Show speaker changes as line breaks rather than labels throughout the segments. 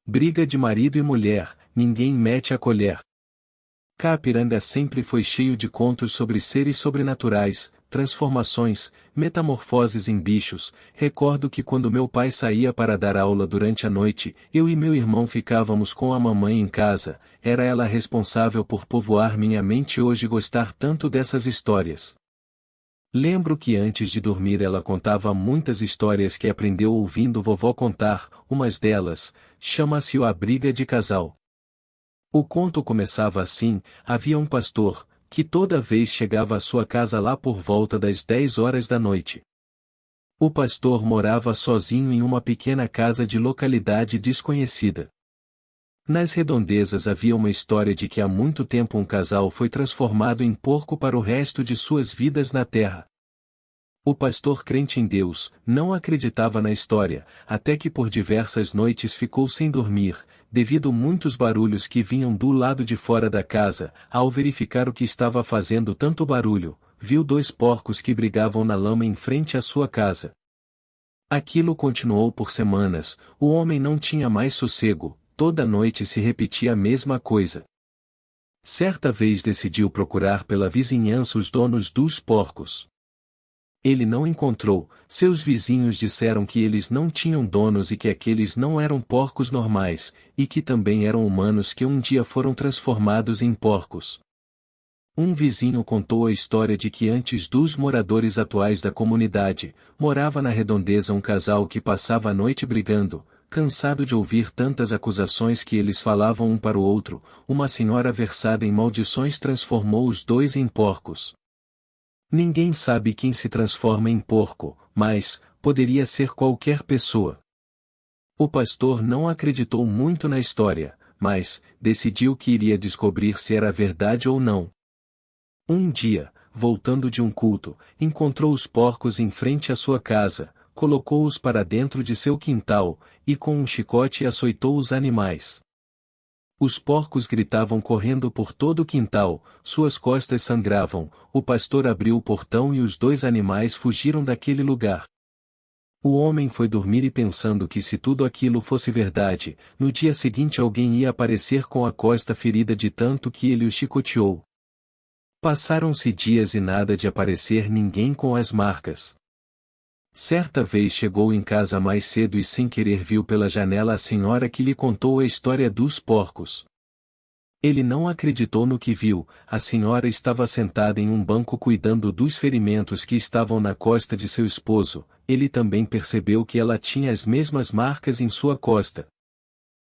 Briga de marido e mulher, ninguém mete a colher. Capiranga sempre foi cheio de contos sobre seres sobrenaturais, transformações, metamorfoses em bichos. Recordo que quando meu pai saía para dar aula durante a noite, eu e meu irmão ficávamos com a mamãe em casa. Era ela responsável por povoar minha mente e hoje gostar tanto dessas histórias. Lembro que antes de dormir ela contava muitas histórias que aprendeu ouvindo vovó contar. Umas delas, chama-se A Briga de Casal. O conto começava assim: havia um pastor, que toda vez chegava à sua casa lá por volta das 10 horas da noite. O pastor morava sozinho em uma pequena casa de localidade desconhecida. Nas redondezas havia uma história de que há muito tempo um casal foi transformado em porco para o resto de suas vidas na terra. O pastor, crente em Deus, não acreditava na história, até que por diversas noites ficou sem dormir, devido muitos barulhos que vinham do lado de fora da casa. Ao verificar o que estava fazendo tanto barulho, viu dois porcos que brigavam na lama em frente à sua casa. Aquilo continuou por semanas. O homem não tinha mais sossego, toda noite se repetia a mesma coisa. Certa vez decidiu procurar pela vizinhança os donos dos porcos. Ele não encontrou. Seus vizinhos disseram que eles não tinham donos e que aqueles não eram porcos normais, e que também eram humanos que um dia foram transformados em porcos. Um vizinho contou a história de que antes dos moradores atuais da comunidade, morava na redondeza um casal que passava a noite brigando. Cansado de ouvir tantas acusações que eles falavam um para o outro, uma senhora versada em maldições transformou os dois em porcos. Ninguém sabe quem se transforma em porco, mas poderia ser qualquer pessoa. O pastor não acreditou muito na história, mas decidiu que iria descobrir se era verdade ou não. Um dia, voltando de um culto, encontrou os porcos em frente à sua casa, colocou-os para dentro de seu quintal, e com um chicote açoitou os animais. Os porcos gritavam correndo por todo o quintal, suas costas sangravam. O pastor abriu o portão e os dois animais fugiram daquele lugar. O homem foi dormir e pensando que se tudo aquilo fosse verdade, no dia seguinte alguém ia aparecer com a costa ferida de tanto que ele o chicoteou. Passaram-se dias e nada de aparecer ninguém com as marcas. Certa vez chegou em casa mais cedo e sem querer viu pela janela a senhora que lhe contou a história dos porcos. Ele não acreditou no que viu. A senhora estava sentada em um banco cuidando dos ferimentos que estavam na costa de seu esposo. Ele também percebeu que ela tinha as mesmas marcas em sua costa.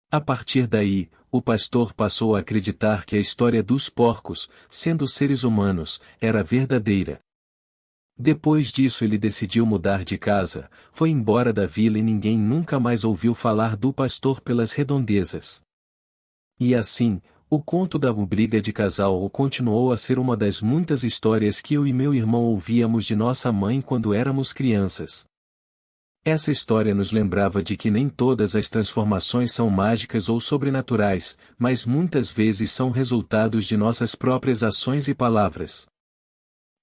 A partir daí, o pastor passou a acreditar que a história dos porcos, sendo seres humanos, era verdadeira. Depois disso ele decidiu mudar de casa, foi embora da vila e ninguém nunca mais ouviu falar do pastor pelas redondezas. E assim, o conto da briga de casal continuou a ser uma das muitas histórias que eu e meu irmão ouvíamos de nossa mãe quando éramos crianças. Essa história nos lembrava de que nem todas as transformações são mágicas ou sobrenaturais, mas muitas vezes são resultados de nossas próprias ações e palavras.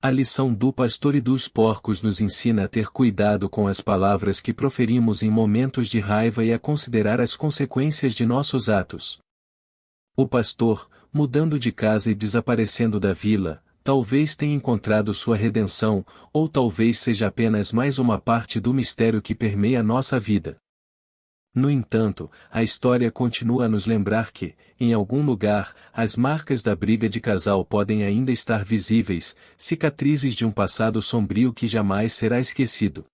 A lição do pastor e dos porcos nos ensina a ter cuidado com as palavras que proferimos em momentos de raiva e a considerar as consequências de nossos atos. O pastor, mudando de casa e desaparecendo da vila, talvez tenha encontrado sua redenção, ou talvez seja apenas mais uma parte do mistério que permeia nossa vida. No entanto, a história continua a nos lembrar que, em algum lugar, as marcas da briga de casal podem ainda estar visíveis, cicatrizes de um passado sombrio que jamais será esquecido.